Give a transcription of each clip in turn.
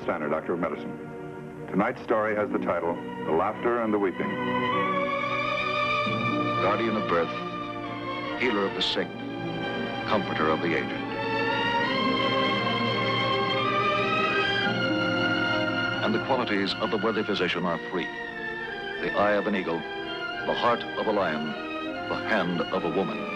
Steiner, Doctor of Medicine. Tonight's story has the title, The Laughter and the Weeping. Guardian of birth, healer of the sick, comforter of the aged. And the qualities of the worthy physician are three: the eye of an eagle, the heart of a lion, the hand of a woman.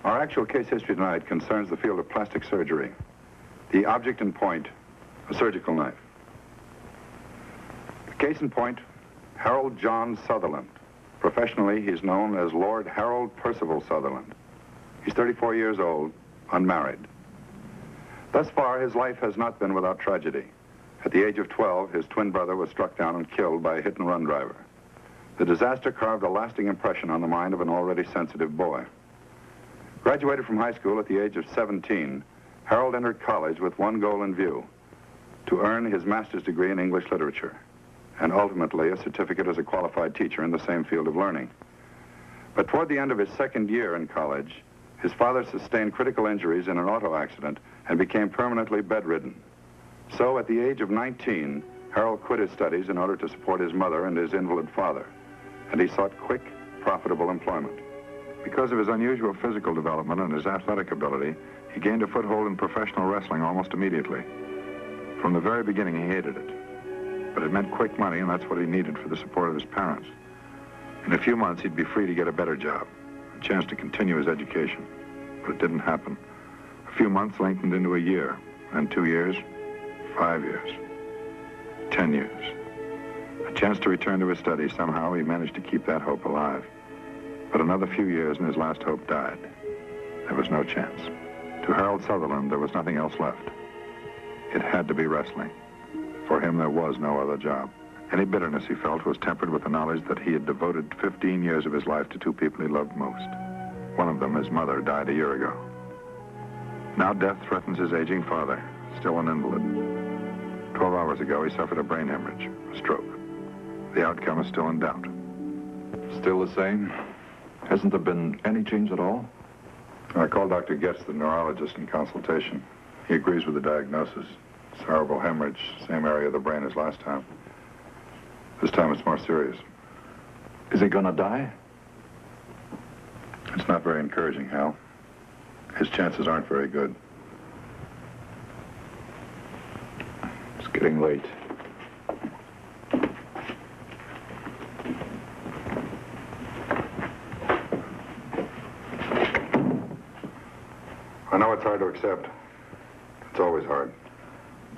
Our actual case history tonight concerns the field of plastic surgery. The object in point, a surgical knife. The case in point, Harold John Sutherland. Professionally, he's known as Lord Harold Percival Sutherland. He's 34 years old, unmarried. Thus far, his life has not been without tragedy. At the age of 12, his twin brother was struck down and killed by a hit-and-run driver. The disaster carved a lasting impression on the mind of an already sensitive boy. Graduated from high school at the age of 17, Harold entered college with one goal in view: to earn his master's degree in English literature, and ultimately a certificate as a qualified teacher in the same field of learning. But toward the end of his second year in college, his father sustained critical injuries in an auto accident and became permanently bedridden. So at the age of 19, Harold quit his studies in order to support his mother and his invalid father, and he sought quick, profitable employment. Because of his unusual physical development and his athletic ability, he gained a foothold in professional wrestling almost immediately. From the very beginning, he hated it. But it meant quick money, and that's what he needed for the support of his parents. In a few months, he'd be free to get a better job, a chance to continue his education. But it didn't happen. A few months lengthened into a year, and 2 years, 5 years, 10 years. A chance to return to his studies. Somehow, he managed to keep that hope alive. But another few years and his last hope died. There was no chance. To Harold Sutherland, there was nothing else left. It had to be wrestling. For him, there was no other job. Any bitterness he felt was tempered with the knowledge that he had devoted 15 years of his life to two people he loved most. One of them, his mother, died a year ago. Now death threatens his aging father, still an invalid. 12 hours ago, he suffered a brain hemorrhage, a stroke. The outcome is still in doubt. Still the same? Hasn't there been any change at all? I called Dr. Getz, the neurologist, in consultation. He agrees with the diagnosis. Cerebral hemorrhage, same area of the brain as last time. This time it's more serious. Is he gonna die? It's not very encouraging, Hal. His chances aren't very good. It's getting late. I know it's hard to accept. It's always hard.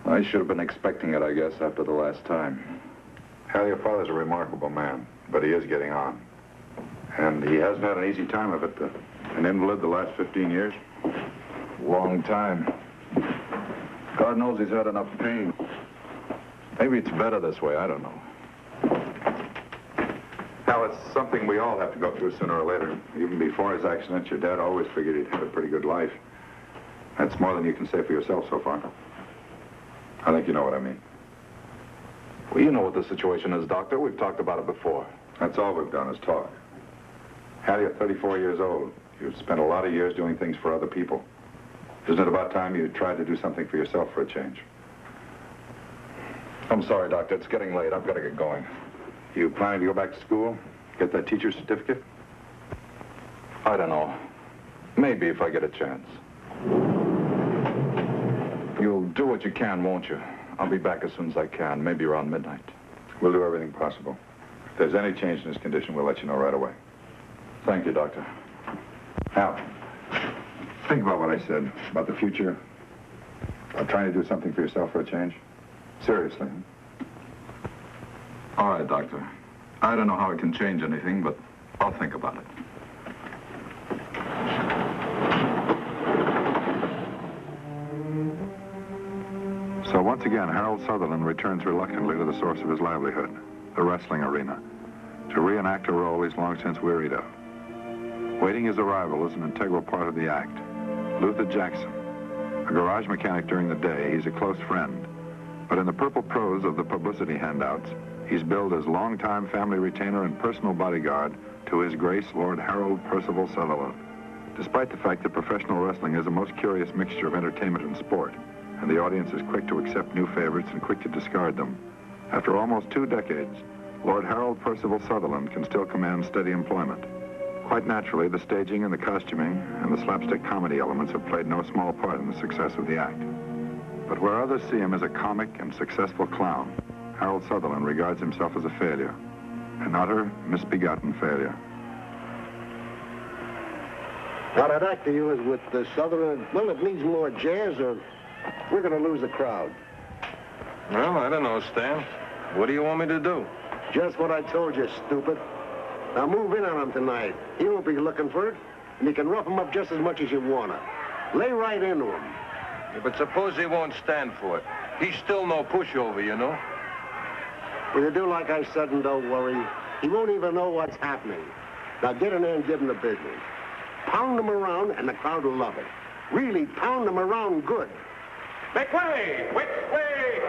I should have been expecting it, I guess, after the last time. Hal, your father's a remarkable man, but he is getting on. And he hasn't had an easy time of it. An invalid the last 15 years. Long time. God knows he's had enough pain. Maybe it's better this way, I don't know. Hal, it's something we all have to go through sooner or later. Even before his accident, your dad always figured he'd had a pretty good life. That's more than you can say for yourself so far. I think you know what I mean. Well, you know what the situation is, Doctor. We've talked about it before. That's all we've done is talk. Hal, you're 34 years old. You've spent a lot of years doing things for other people. Isn't it about time you tried to do something for yourself for a change? I'm sorry, Doctor. It's getting late. I've got to get going. You planning to go back to school? Get that teacher's certificate? I don't know. Maybe if I get a chance. You'll do what you can, won't you? I'll be back as soon as I can, maybe around midnight. We'll do everything possible. If there's any change in his condition, we'll let you know right away. Thank you, Doctor. Hal, think about what I said about the future. About trying to do something for yourself for a change. Seriously. All right, Doctor. I don't know how it can change anything, but I'll think about it. So once again, Harold Sutherland returns reluctantly to the source of his livelihood, the wrestling arena, to reenact a role he's long since wearied of. Waiting his arrival is an integral part of the act. Luther Jackson, a garage mechanic during the day, he's a close friend. But in the purple prose of the publicity handouts, He's billed as longtime family retainer and personal bodyguard to His Grace Lord Harold Percival Sutherland. Despite the fact that professional wrestling is a most curious mixture of entertainment and sport, and the audience is quick to accept new favorites and quick to discard them, after almost 2 decades, Lord Harold Percival Sutherland can still command steady employment. Quite naturally, the staging and the costuming and the slapstick comedy elements have played no small part in the success of the act. But where others see him as a comic and successful clown, Harold Sutherland regards himself as a failure, an utter, misbegotten failure. Now, that act of yours with Sutherland, well, it needs more jazz or we're going to lose the crowd. Well, I don't know, Stan. What do you want me to do? Just what I told you, stupid. Now, move in on him tonight. He won't be looking for it, and you can rough him up just as much as you want to. Lay right into him. Yeah, but suppose he won't stand for it. He's still no pushover, you know? Well, you do like I said and don't worry. He won't even know what's happening. Now, get in there and give him the business. Pound him around, and the crowd will love it. Really pound him around good. Make way! Which way?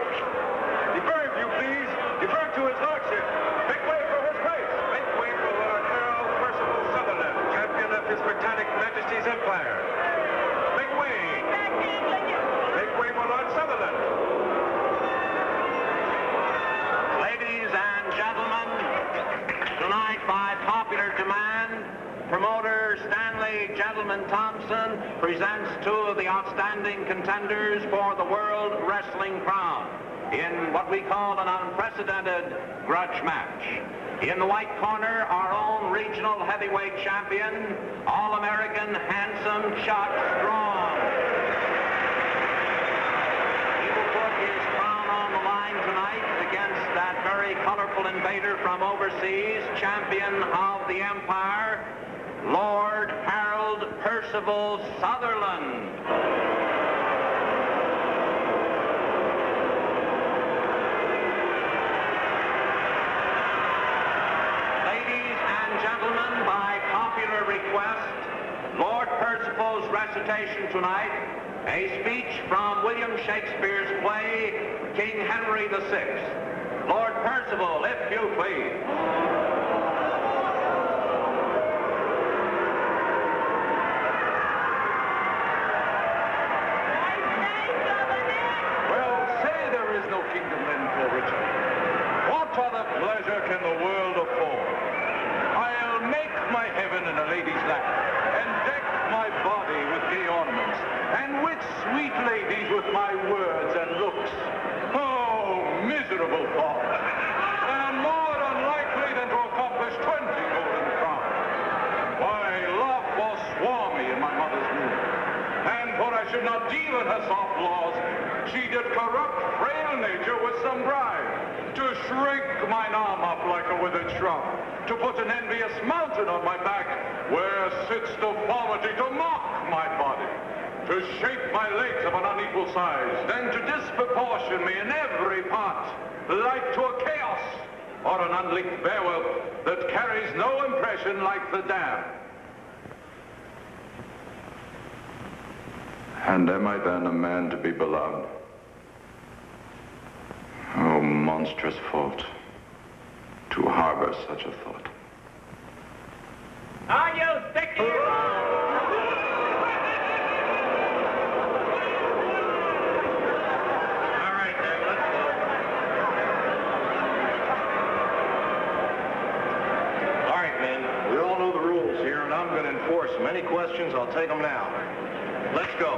Defer, if you please. Defer to his lordship. Make way for his grace. Make way for Lord Harold Percival Sutherland, champion of His Britannic Majesty's Empire. Make way! Make way for Lord Sutherland. Ladies and gentlemen, tonight by popular demand, promoter Stanley Gentleman Thompson presents 2 of the outstanding contenders for the World Wrestling Crown in what we call an unprecedented grudge match. In the white corner, our own regional heavyweight champion, All-American handsome Chuck Strong. He will put his crown on the line tonight against that very colorful invader from overseas, champion of the Empire, Lord Harold Percival Sutherland. Ladies and gentlemen, by popular request, Lord Percival's recitation tonight, a speech from William Shakespeare's play, King Henry VI. Lord Percival, if you please. What other pleasure can the world afford? I'll make my heaven in a lady's lap, and deck my body with gay ornaments, and wit sweet ladies with my words and looks. Oh, miserable thought! And more unlikely than to accomplish 20 golden crowns. Why, love forswore me in my mother's womb, and for I should not deal in her soft laws, she did corrupt frail nature with some bribe, to shrink mine arm up like a withered shrub, to put an envious mountain on my back, where sits deformity to mock my body, to shape my legs of an unequal size, then to disproportion me in every part, like to a chaos, or an unlinked beowulf that carries no impression like the dam. And am I then a man to be beloved? Oh, monstrous fault, to harbor such a thought. Are you sick of your All right, then, let's go. All right, men, we all know the rules here, and I'm going to enforce them. Any questions, I'll take them now. Let's go.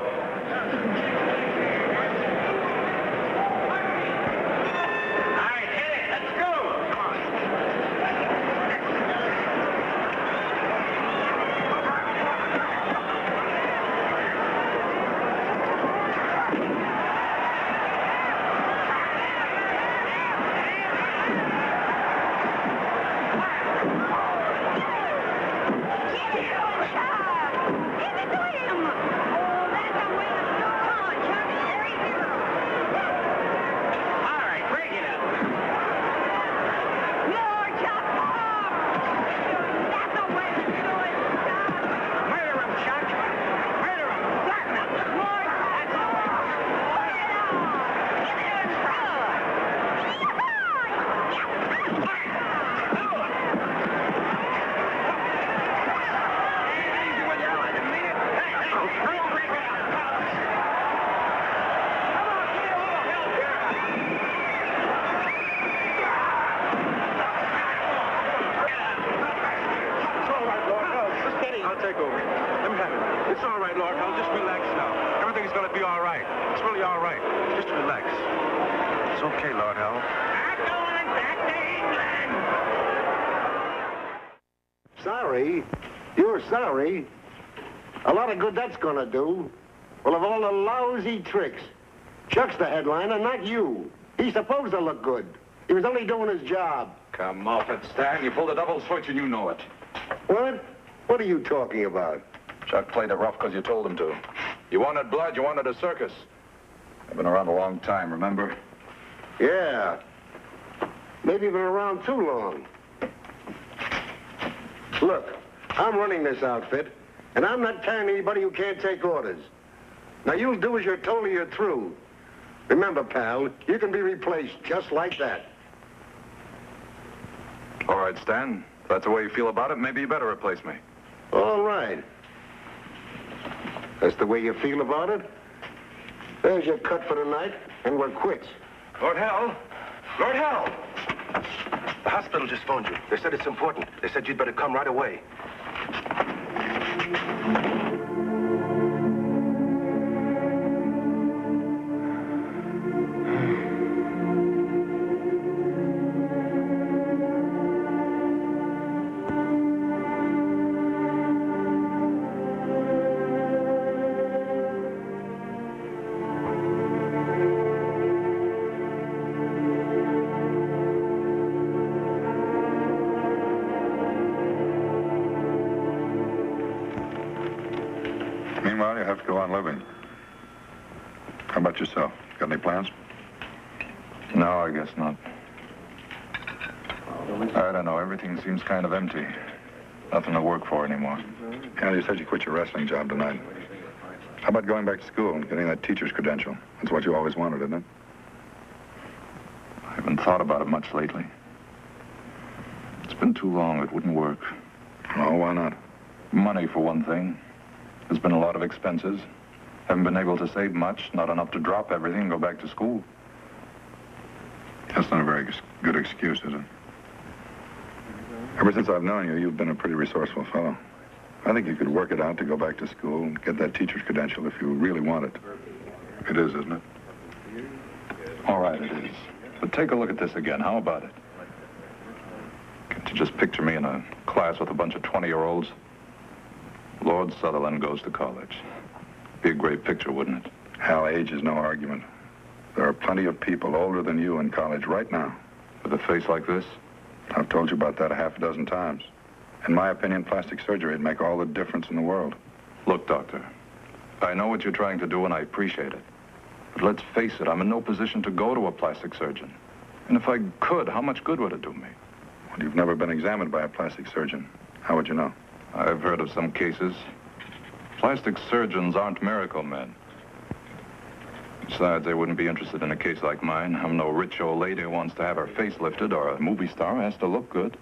Lord Hell. Just relax now. Everything's going to be all right. It's really all right. Just relax. It's okay, Lord Hell. I'm going back to England. Sorry? You're sorry? A lot of good that's gonna do. Well, of all the lousy tricks, Chuck's the headliner, not you. He's supposed to look good. He was only doing his job. Come off it, Stan. You pulled a double switch and you know it. What? What are you talking about? Chuck played it rough because you told him to. You wanted blood, you wanted a circus. I've been around a long time, remember? Yeah. Maybe you've been around too long. Look, I'm running this outfit, and I'm not carrying anybody who can't take orders. Now, you'll do as you're told or you're through. Remember, pal, you can be replaced just like that. All right, Stan. If that's the way you feel about it, maybe you better replace me. All right. That's the way you feel about it? There's your cut for tonight, and we're quits. Lord Hell? Lord Hell! The hospital just phoned you. They said it's important. They said you'd better come right away. Meanwhile, you have to go on living. How about yourself? Got any plans? No, I guess not. I don't know. Everything seems kind of empty. Nothing to work for anymore. Yeah, you said you quit your wrestling job tonight. How about going back to school and getting that teacher's credential? That's what you always wanted, isn't it? I haven't thought about it much lately. It's been too long. It wouldn't work. Oh, why not? Money, for one thing. There's been a lot of expenses. Haven't been able to save much, not enough to drop everything and go back to school. That's not a very good excuse, is it? Ever since I've known you, you've been a pretty resourceful fellow. I think you could work it out to go back to school and get that teacher's credential if you really want it. It is, isn't it? All right, it is. But take a look at this again. How about it? Can't you just picture me in a class with a bunch of 20-year-olds? Lord Sutherland goes to college. Be a great picture, wouldn't it? Hal, age is no argument. There are plenty of people older than you in college right now. With a face like this? I've told you about that a half a dozen times. In my opinion, plastic surgery would make all the difference in the world. Look, Doctor, I know what you're trying to do, and I appreciate it. But let's face it, I'm in no position to go to a plastic surgeon. And if I could, how much good would it do me? Well, you've never been examined by a plastic surgeon. How would you know? I've heard of some cases. Plastic surgeons aren't miracle men. Besides, they wouldn't be interested in a case like mine. I'm no rich old lady who wants to have her face lifted, or a movie star who has to look good.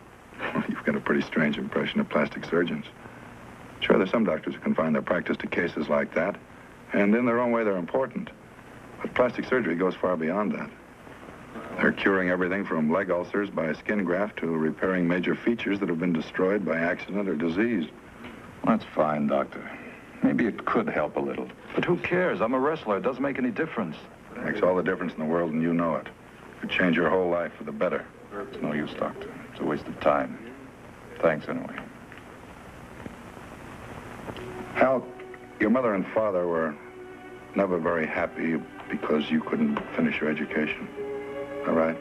You've got a pretty strange impression of plastic surgeons. Sure, there's some doctors who confine their practice to cases like that, and in their own way, they're important. But plastic surgery goes far beyond that. They're curing everything from leg ulcers by a skin graft to repairing major features that have been destroyed by accident or disease. That's fine, Doctor. Maybe it could help a little. But who cares? I'm a wrestler. It doesn't make any difference. It makes all the difference in the world, and you know it. It could change your whole life for the better. It's no use, Doctor. It's a waste of time. Thanks, anyway. Hal, your mother and father were never very happy because you couldn't finish your education. All right?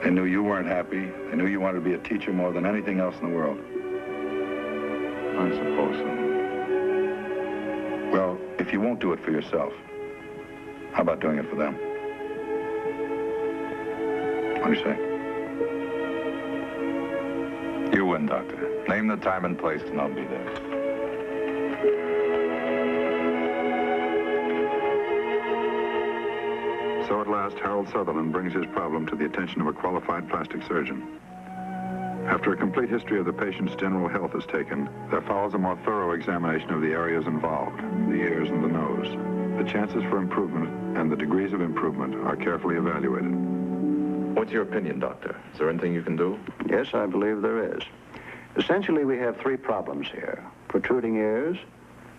They knew you weren't happy. They knew you wanted to be a teacher more than anything else in the world. I suppose so. Well, if you won't do it for yourself, how about doing it for them? What do you say? You win, Doctor. Name the time and place, and I'll be there. So at last, Harold Sutherland brings his problem to the attention of a qualified plastic surgeon. After a complete history of the patient's general health is taken, there follows a more thorough examination of the areas involved, the ears and the nose. The chances for improvement and the degrees of improvement are carefully evaluated. What's your opinion, Doctor? Is there anything you can do? Yes, I believe there is. Essentially, we have three problems here: protruding ears,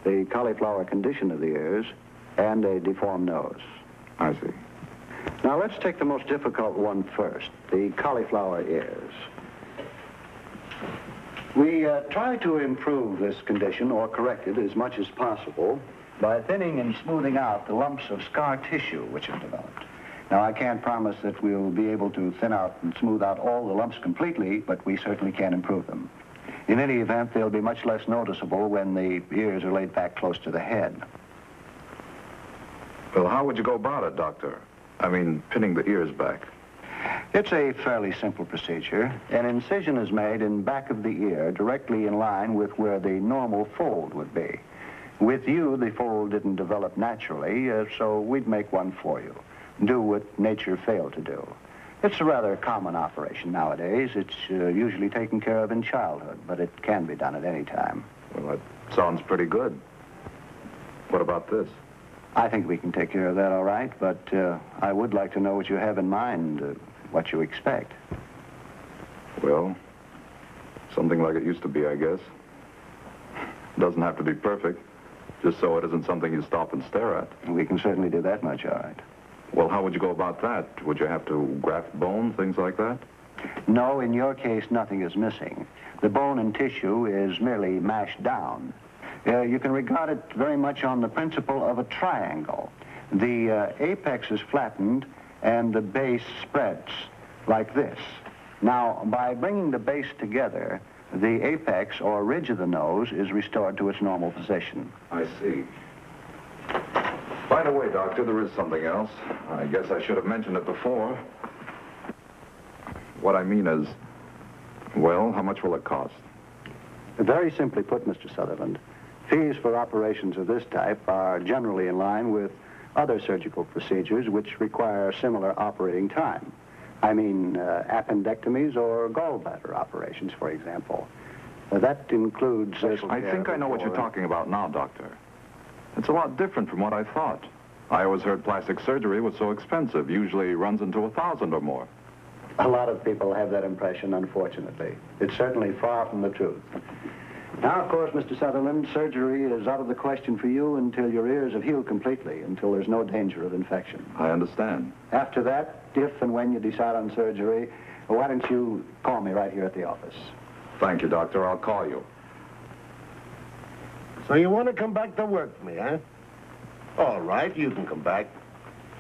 the cauliflower condition of the ears, and a deformed nose. I see. Now let's take the most difficult one first, the cauliflower ears. We try to improve this condition or correct it as much as possible by thinning and smoothing out the lumps of scar tissue which have developed. Now, I can't promise that we'll be able to thin out and smooth out all the lumps completely, but we certainly can improve them. In any event, they'll be much less noticeable when the ears are laid back close to the head. Well, how would you go about it, Doctor? I mean, pinning the ears back. It's a fairly simple procedure. An incision is made in back of the ear, directly in line with where the normal fold would be. With you, the fold didn't develop naturally, so we'd make one for you. Do what nature failed to do. It's a rather common operation nowadays. It's usually taken care of in childhood, but it can be done at any time. Well, that sounds pretty good. What about this? I think we can take care of that all right, but I would like to know what you have in mind, what you expect. Well, something like it used to be, I guess. Doesn't have to be perfect, just so it isn't something you stop and stare at. We can certainly do that much, all right. Well, how would you go about that? Would you have to graft bone, things like that? No, in your case, nothing is missing. The bone and tissue is merely mashed down. You can regard it very much on the principle of a triangle. The apex is flattened and the base spreads like this. Now, by bringing the base together, the apex or ridge of the nose is restored to its normal position. I see. By the way, Doctor, there is something else. I guess I should have mentioned it before. What I mean is, well, how much will it cost? Very simply put, Mr. Sutherland, fees for operations of this type are generally in line with other surgical procedures which require similar operating time. I mean, appendectomies or gallbladder operations, for example. That includes... I think I know what you're talking about now, Doctor. It's a lot different from what I thought. I always heard plastic surgery was so expensive, usually runs into $1,000 or more. A lot of people have that impression, unfortunately. It's certainly far from the truth. Now, of course, Mr. Sutherland, surgery is out of the question for you until your ears have healed completely, until there's no danger of infection. I understand. After that, if and when you decide on surgery, why don't you call me right here at the office? Thank you, Doctor. I'll call you. So you want to come back to work for me, huh? All right, you can come back.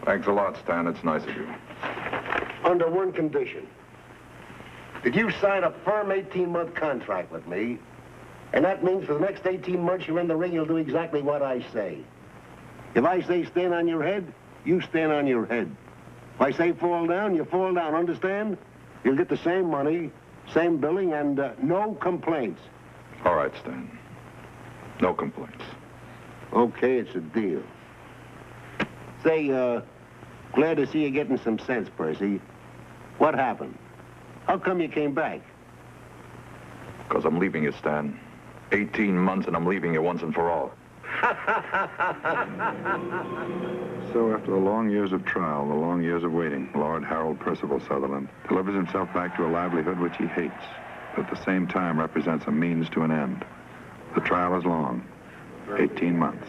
Thanks a lot, Stan. It's nice of you. Under one condition. That you sign a firm 18-month contract with me, and that means for the next 18 months you're in the ring, you'll do exactly what I say. If I say stand on your head, you stand on your head. If I say fall down, you fall down, understand? You'll get the same money, same billing, and no complaints. All right, Stan. No complaints. Okay, it's a deal. Say, glad to see you getting some sense, Percy. What happened? How come you came back? Because I'm leaving you, Stan. 18 months and I'm leaving you once and for all. So after the long years of trial, the long years of waiting, Lord Harold Percival Sutherland delivers himself back to a livelihood which he hates, but at the same time represents a means to an end. The trial is long, 18 months.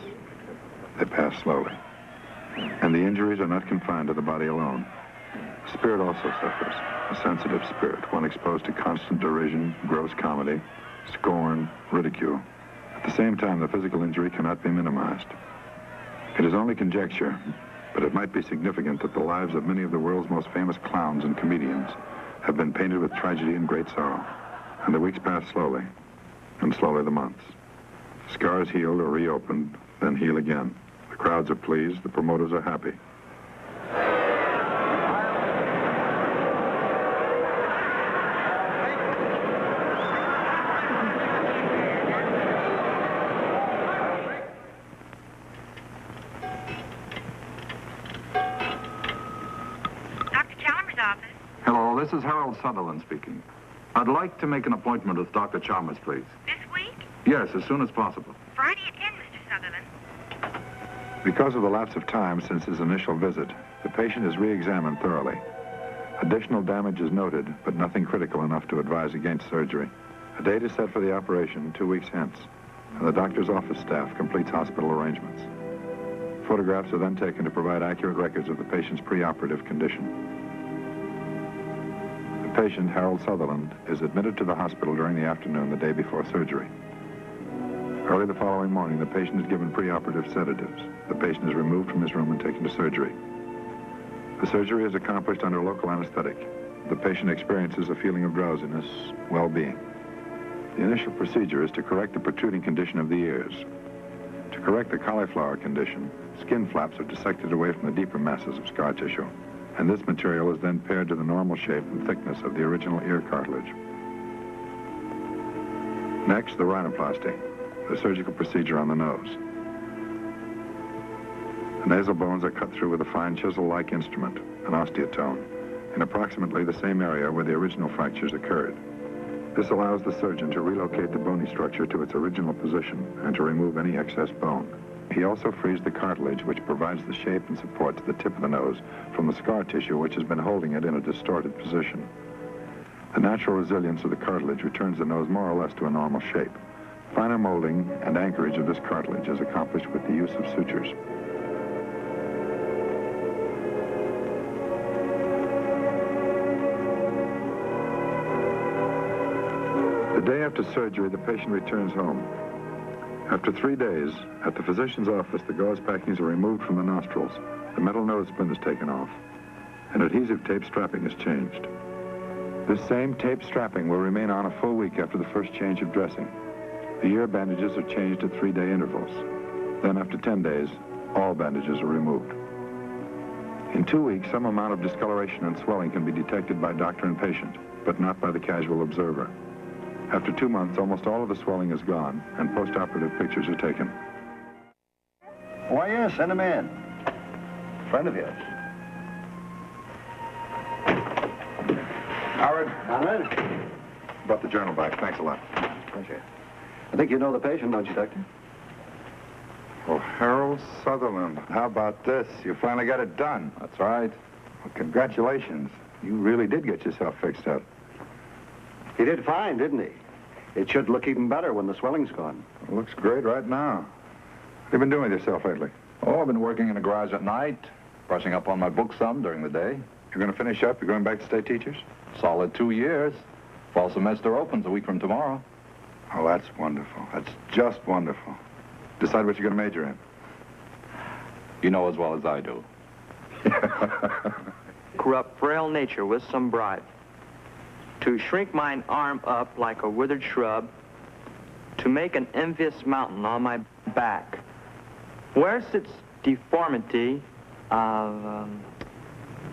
They pass slowly. And the injuries are not confined to the body alone. The spirit also suffers, a sensitive spirit, one exposed to constant derision, gross comedy, scorn, ridicule. At the same time, the physical injury cannot be minimized. It is only conjecture, but it might be significant that the lives of many of the world's most famous clowns and comedians have been painted with tragedy and great sorrow. And the weeks pass slowly, and slowly the months. Scars healed or reopened, then heal again. The crowds are pleased, the promoters are happy. Hello, this is Harold Sutherland speaking. I'd like to make an appointment with Dr. Chalmers, please. This week? Yes, as soon as possible. Friday at 10, Mr. Sutherland. Because of the lapse of time since his initial visit, the patient is re-examined thoroughly. Additional damage is noted, but nothing critical enough to advise against surgery. A date is set for the operation 2 weeks hence. and the doctor's office staff completes hospital arrangements. Photographs are then taken to provide accurate records of the patient's preoperative condition. The patient, Harold Sutherland, is admitted to the hospital during the afternoon the day before surgery. Early the following morning, the patient is given preoperative sedatives. The patient is removed from his room and taken to surgery. The surgery is accomplished under local anesthetic. The patient experiences a feeling of drowsiness, well-being. The initial procedure is to correct the protruding condition of the ears. To correct the cauliflower condition, skin flaps are dissected away from the deeper masses of scar tissue, and this material is then paired to the normal shape and thickness of the original ear cartilage. Next, the rhinoplasty, the surgical procedure on the nose. The nasal bones are cut through with a fine chisel-like instrument, an osteotome, in approximately the same area where the original fractures occurred. This allows the surgeon to relocate the bony structure to its original position and to remove any excess bone. He also frees the cartilage, which provides the shape and support to the tip of the nose from the scar tissue, which has been holding it in a distorted position. The natural resilience of the cartilage returns the nose more or less to a normal shape. Finer molding and anchorage of this cartilage is accomplished with the use of sutures. The day after surgery, the patient returns home. After 3 days, at the physician's office, the gauze packings are removed from the nostrils, the metal nose splint is taken off, and adhesive tape strapping is changed. This same tape strapping will remain on a full week after the first change of dressing. The ear bandages are changed at 3-day intervals. Then after 10 days, all bandages are removed. In 2 weeks, some amount of discoloration and swelling can be detected by doctor and patient, but not by the casual observer. After 2 months, almost all of the swelling is gone, and post-operative pictures are taken. Why, yes, send him in. Friend of yours. Howard? Conrad? Brought the journal back. Thanks a lot. Pleasure. I think you know the patient, don't you, Doctor? Oh, Harold Sutherland. How about this? You finally got it done. That's right. Well, congratulations. You really did get yourself fixed up. He did fine, didn't he? It should look even better when the swelling's gone. It looks great right now. What have you been doing with yourself lately? Oh, I've been working in the garage at night, brushing up on my books some during the day. You're going to finish up? You're going back to state teachers? Solid 2 years. Fall semester opens a week from tomorrow. Oh, that's wonderful. That's just wonderful. Decide what you're going to major in. You know as well as I do. Corrupt frail nature with some bribe. To shrink mine arm up like a withered shrub, to make an envious mountain on my back. Where sits deformity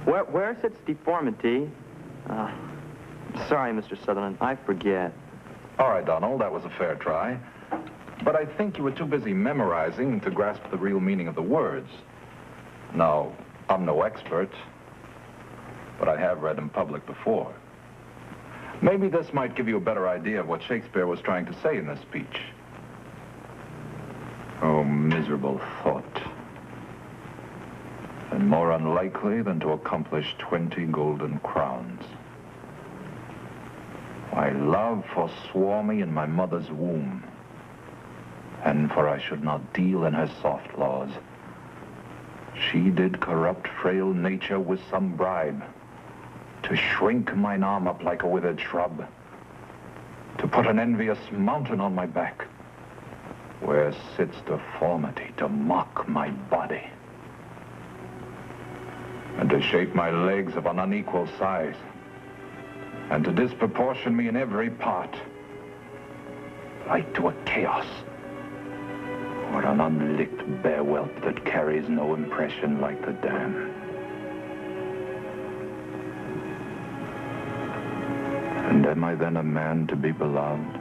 where sits deformity? Sorry, Mr. Sutherland, I forget. All right, Donald, that was a fair try. But I think you were too busy memorizing to grasp the real meaning of the words. Now, I'm no expert, but I have read in public before. Maybe this might give you a better idea of what Shakespeare was trying to say in this speech. Oh, miserable thought. And more unlikely than to accomplish 20 golden crowns. Why, love forswore me in my mother's womb. And for I should not deal in her soft laws, she did corrupt frail nature with some bribe, to shrink mine arm up like a withered shrub, to put an envious mountain on my back, where sits deformity to mock my body, and to shape my legs of an unequal size, and to disproportion me in every part, like to a chaos, or an unlicked bare whelp that carries no impression like the dam. And am I then a man to be beloved?